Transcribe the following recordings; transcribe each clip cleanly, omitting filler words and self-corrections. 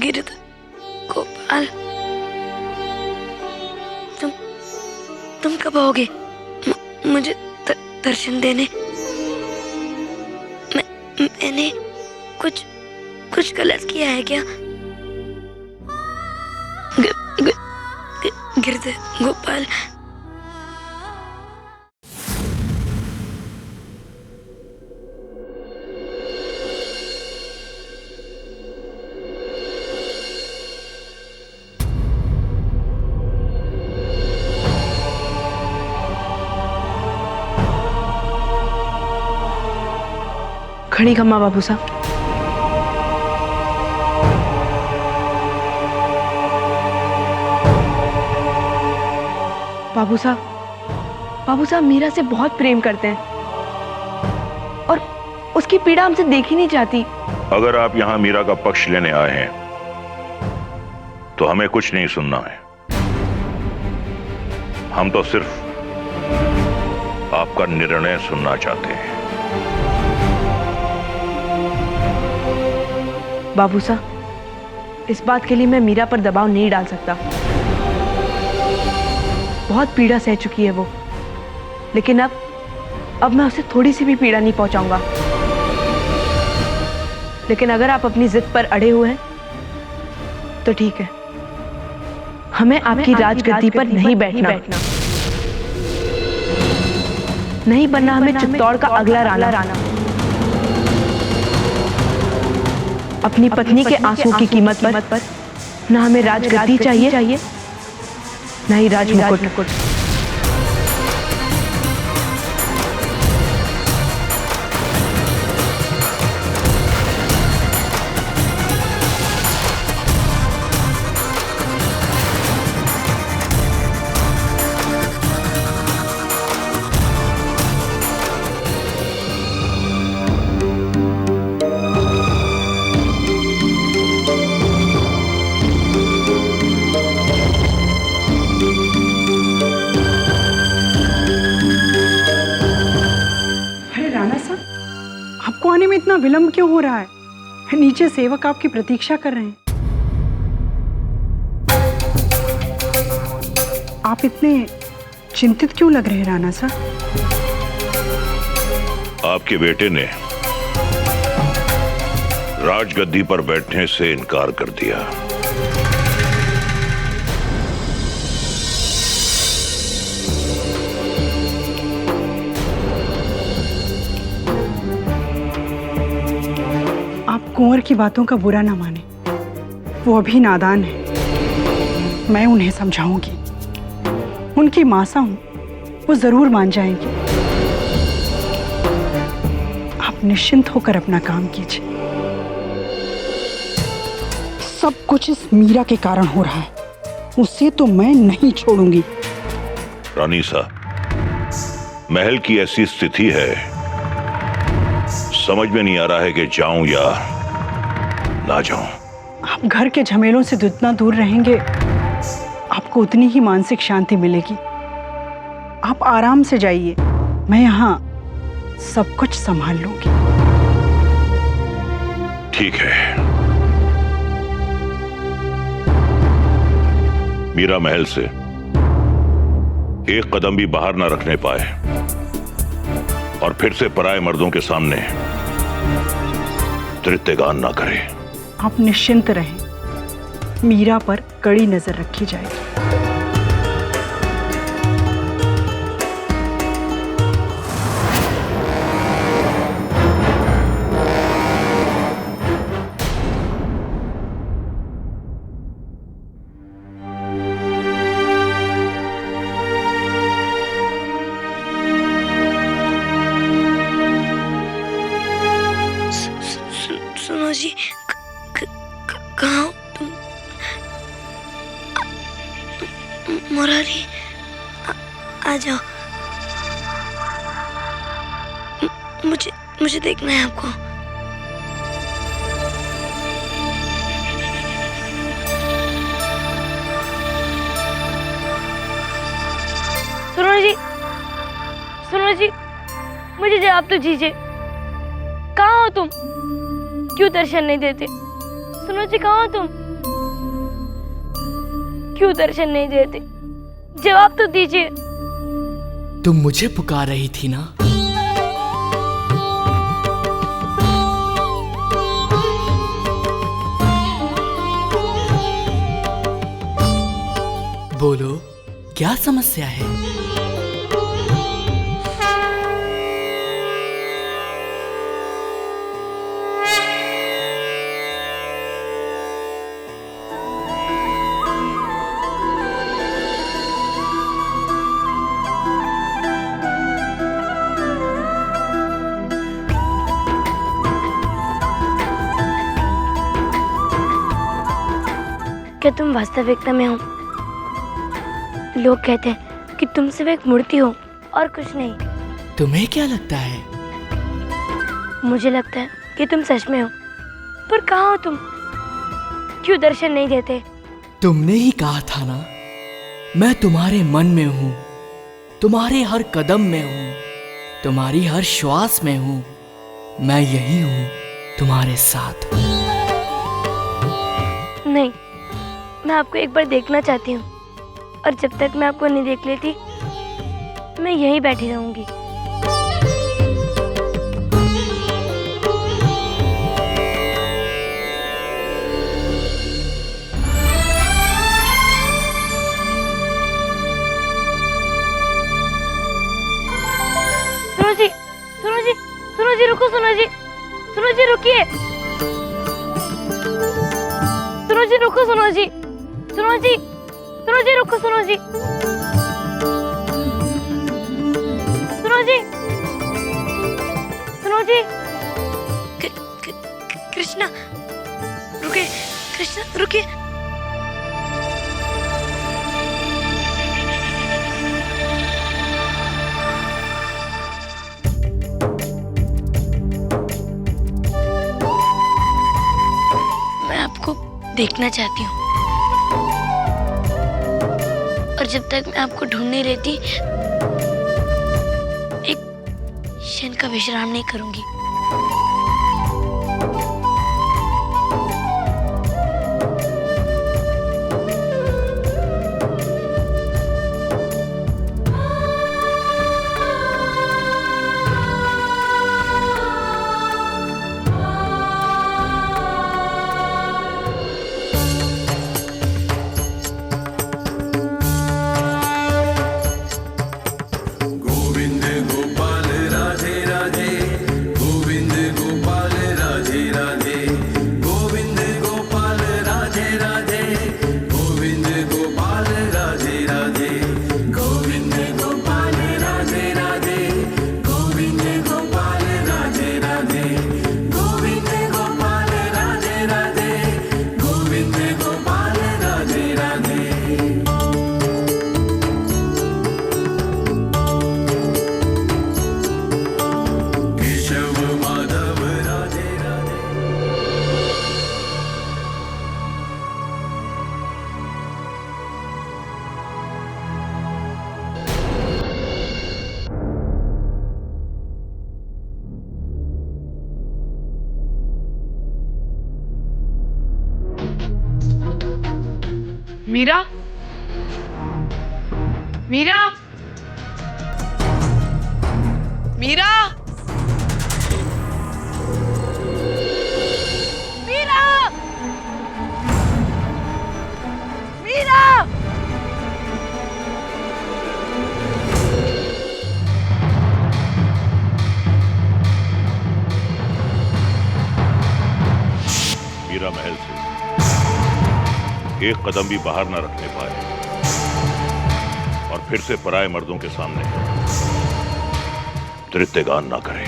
गिरधर गोपाल, तुम कब आओगे मुझे दर्शन देने? मैंने कुछ गलत किया है क्या? गिरधर गोपाल, खड़ी खम्मा बाबू साहब। बाबू साहब मीरा से बहुत प्रेम करते हैं और उसकी पीड़ा हमसे देखी नहीं जाती। अगर आप यहां मीरा का पक्ष लेने आए हैं तो हमें कुछ नहीं सुनना है। हम तो सिर्फ आपका निर्णय सुनना चाहते हैं। बाबू साहब, इस बात के लिए मैं मीरा पर दबाव नहीं डाल सकता। बहुत पीड़ा सह चुकी है वो, लेकिन अब मैं उसे थोड़ी सी भी पीड़ा नहीं पहुंचाऊंगा। लेकिन अगर आप अपनी जिद पर अड़े हुए हैं तो ठीक है, हमें आपकी राजगद्दी पर नहीं बैठना, नहीं बनना हमें चित्तौड़ का अगला राणा। अपनी पत्नी के आंसू की कीमत पर ना हमें राजगद्दी चाहिए ना ही राजमुकुट। आपको आने में इतना विलंब क्यों हो रहा है? नीचे सेवक आपकी प्रतीक्षा कर रहे हैं। आप इतने चिंतित क्यों लग रहे हैं राणा साहब? आपके बेटे ने राजगद्दी पर बैठने से इनकार कर दिया। आप कुंवर की बातों का बुरा ना माने, वो अभी नादान है। मैं उन्हें समझाऊंगी, उनकी मासा हूं, वो जरूर मान जाएंगे। आप निश्चिंत होकर अपना काम कीजिए। सब कुछ इस मीरा के कारण हो रहा है, उसे तो मैं नहीं छोड़ूंगी। रानी साहब, महल की ऐसी स्थिति है, समझ में नहीं आ रहा है कि जाऊं या ना जाऊं। आप घर के झमेलों से जितना दूर रहेंगे, आपको उतनी ही मानसिक शांति मिलेगी। आप आराम से जाइए, मैं यहाँ सब कुछ संभाल लूंगी। ठीक है। मीरा महल से एक कदम भी बाहर ना रखने पाए और फिर से पराये मर्दों के सामने नृत्यगान ना करे। आप निश्चिंत रहें, मीरा पर कड़ी नजर रखी जाएगी। सुनो जी, कहाँ हो तुम? मुरारी, आ जाओ। मुझे देखना है आपको। सुनो जी, मुझे जवाब तो दीजिए, कहाँ हो तुम? क्यों दर्शन नहीं देते? सुनो जी, कहाँ हो तुम? क्यों दर्शन नहीं देते? जवाब तो दीजिए। तुम मुझे पुकार रही थी ना? बोलो, क्या समस्या है? क्या तुम वास्तविकता में हो? लोग कहते हैं कि तुम सिर्फ एक मूर्ति हो और कुछ नहीं। तुम्हें क्या लगता है? मुझे लगता है कि तुम सच में हो, पर कहाँ हो तुम? क्यों दर्शन नहीं देते? तुमने ही कहा था ना, मैं तुम्हारे मन में हूँ, तुम्हारे हर कदम में हूँ, तुम्हारी हर श्वास में हूँ। मैं यही हूँ तुम्हारे साथ। नहीं, मैं आपको एक बार देखना चाहती हूँ, और जब तक मैं आपको नहीं देख लेती, मैं यहीं बैठी रहूंगी। सुनो जी, सुनो जी, सुनो जी, रुको, सुनो जी, सुनो जी, रुकिए। सुनो जी, रुको, सुनो जी, सुनो जी, सुनो जी, रुको, सुनो जी, सुनो जी, सुनो जी। कृष्णा, रुके, कृष्णा, रुके। मैं आपको देखना चाहती हूँ, और जब तक मैं आपको ढूंढ नहीं लेती, एक क्षण का विश्राम नहीं करूंगी। मीरा, मीरा, मीरा, मीरा, मीरा। मीरा महल से एक कदम भी बाहर न रखने पाए, और फिर से पराये मर्दों के सामने नृत्यगान ना करे।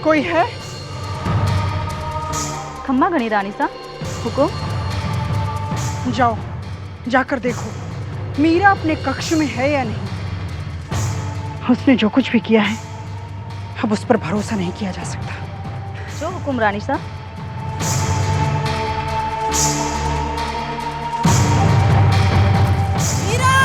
कोई है? खम्मा गणी रानी सा, हुकुम। जाओ, जाकर देखो मीरा अपने कक्ष में है या नहीं। उसने जो कुछ भी किया है, अब उस पर भरोसा नहीं किया जा सकता। जो हुकुम रानी सा। मीरा,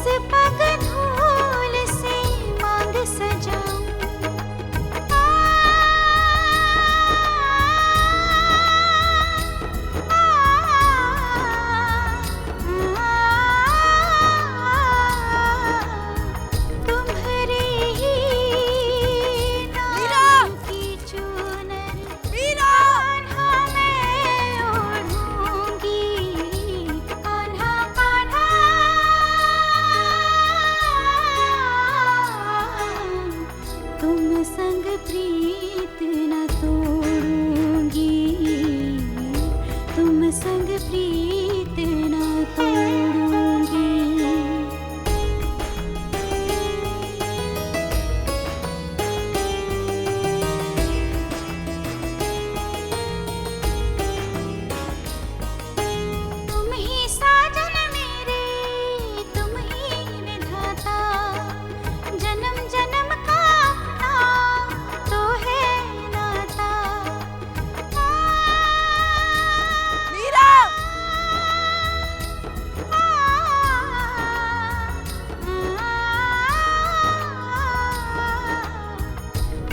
किस पग धूल से मांग सजाऊं। तुम्हारे ही नाम की चुनर कान्हा मैं ओढ़ूंगी। कान्हा कान्हा तुम संग प्रीत न तोड़ूंगी। तुम संग प्रीत न तोड़ूंगी। तुम ही साजन मेरे, तुम ही विधाता। जन्म जन्म का अपना तो है नाता। मीरा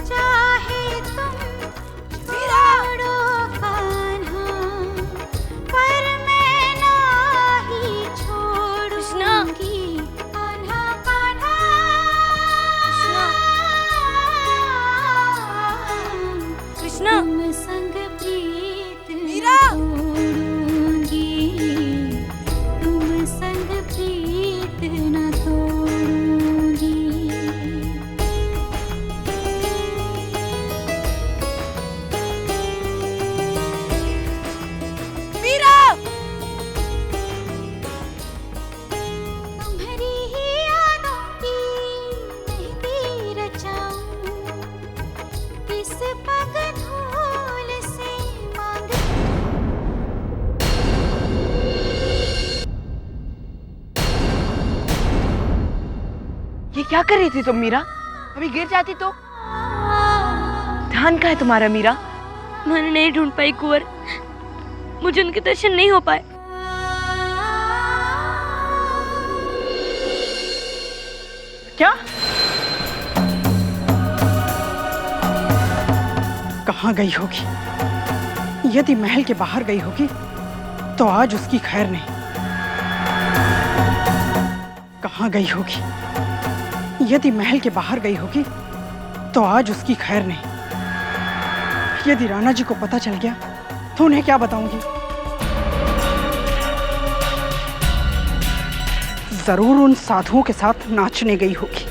चाहे तुम छोड़ो कान्हा, पर मैं नहीं छोड़ूंगी। कान्हा कान्हा कृष्णा तुम संग प्रीत न तोड़ूंगी। तुम संग प्रीत न तोड़ूंगी। तुम्हारी ही यादों की मेहंदी रचाऊं। किस पग धूल से मांग। ये क्या कर रही थी तुम मीरा? अभी गिर जाती तो। ध्यान कहाँ है तुम्हारा मीरा? मैंने नहीं ढूंढ पाई कुंवर, मुझे उनके दर्शन नहीं हो पाए। क्या? कहाँ गई होगी? यदि महल के बाहर गई होगी तो आज उसकी खैर नहीं। कहाँ गई होगी? यदि महल के बाहर गई होगी तो आज उसकी खैर नहीं। यदि राणा जी को पता चल गया तो उन्हें क्या बताऊंगी? जरूर उन साधुओं के साथ नाचने गई होगी।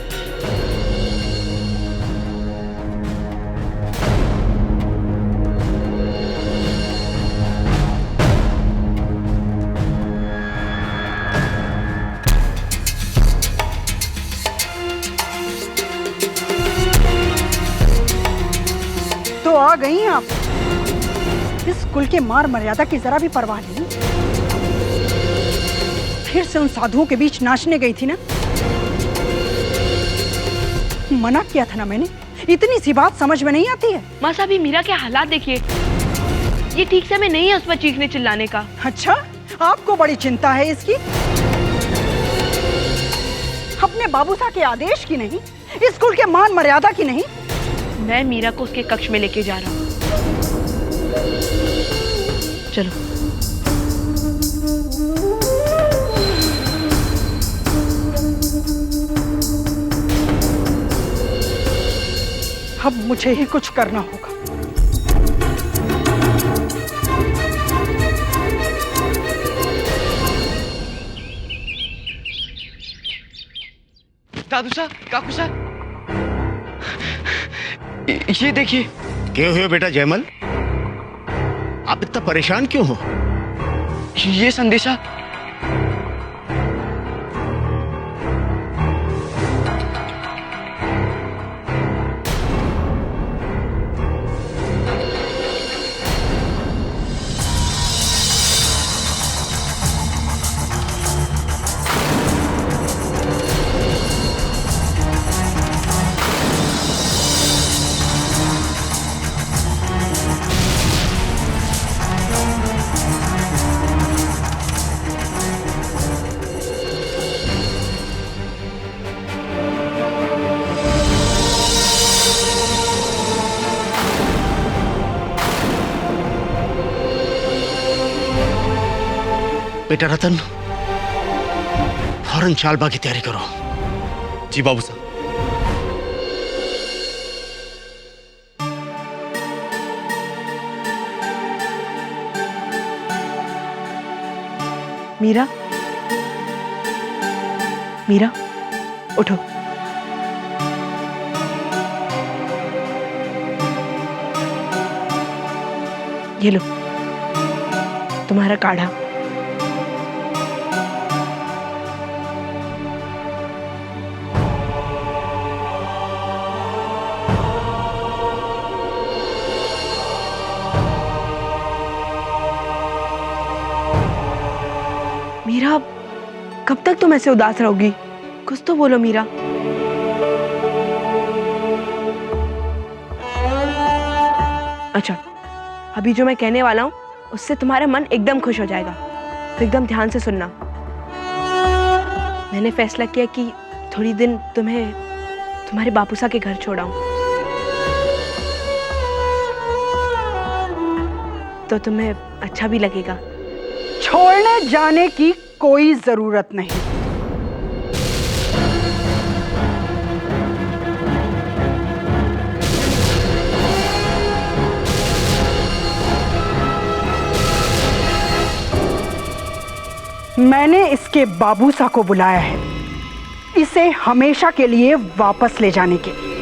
तो आ गई आप। इस कुल के मान मर्यादा की जरा भी परवाह नहीं। फिर से उन साधुओं के बीच नाचने गई थी ना? मना किया था ना मैंने। इतनी सी बात समझ में नहीं आती है? माँ साहब, ये मीरा के हालात देखिए। ये ठीक समय नहीं है उस पर चीखने चिल्लाने का। अच्छा, आपको बड़ी चिंता है इसकी? अपने बाबूसा के आदेश की नहीं, इस कुल के मान मर्यादा की नहीं। मैं मीरा को उसके कक्ष में लेके जा रहा हूँ। चलो। अब मुझे ही कुछ करना होगा। दादू साहब, काकू साहब, ये देखिए। क्यों हुए बेटा जयमल? आप इतना परेशान क्यों हो? ये संदेशा। बेटा रतन, फौरन चालबा की तैयारी करो। जी बाबू साहब। मीरा, मीरा, उठो। ये लो तुम्हारा काढ़ा। मीरा, कब तक तुम ऐसे उदास रहोगी? कुछ तो बोलो मीरा। अच्छा, अभी जो मैं कहने वाला हूँ उससे तुम्हारा मन एकदम खुश हो जाएगा, तो एकदम ध्यान से सुनना। मैंने फैसला किया कि थोड़ी दिन तुम्हें तुम्हारे बापूसा के घर छोड़ाऊं, तो तुम्हें अच्छा भी लगेगा। छोड़ने जाने की कोई जरूरत नहीं। मैंने इसके बाबूसा को बुलाया है, इसे हमेशा के लिए वापस ले जाने के लिए।